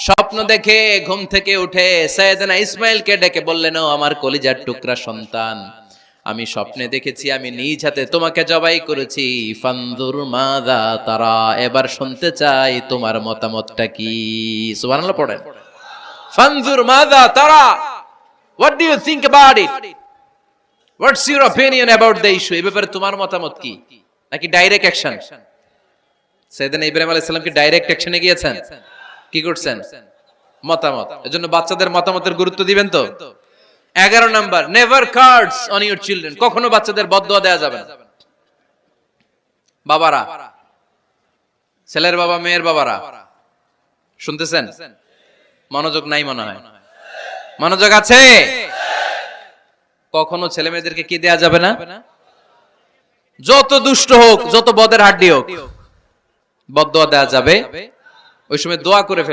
স্বপ্ন দেখে ঘুম থেকে উঠে সাইয়েদনা ইসমাইলকে ডেকে বললেন, ও আমার কলিজার টুকরা সন্তান, আমি স্বপ্নে দেখেছি আমি নিজ হাতে তোমাকে জবাই করেছি। ফানজুর মাযা তারা, এবার শুনতে চাই তোমার মতামতটা কি। সুবহানাল্লাহ পড়েন। ফানজুর মাযা তারা, what do you think about it? What's your opinion about the issue? এই ব্যাপারে তোমার মতামত কি? নাকি ডাইরেক্ট অ্যাকশন? সাইয়েদনা ইব্রাহিম আলাইহিস সালাম কি ডাইরেক্ট অ্যাকশনে গিয়েছেন? কি করছেন? মতামত। এজন্য বাচ্চাদের মতামতের গুরুত্ব দিবেন তো। 11 number, never cards on your children. কখনো বাচ্চাদের বদদোয়া দেয়া যাবে না। বাবারা, ছেলের বাবা মেয়ের বাবারা শুনতেছেন? মনোযোগ নাই মনে হয়। মনোযোগ আছে? কখনো ছেলে মেয়েদেরকে কি দেয়া যাবে না? যত দুষ্ট হোক, যত বদের হাড্ডি হোক, বদদোয়া দেয়া যাবে। ওই সময় দোয়া করে ফেলবে।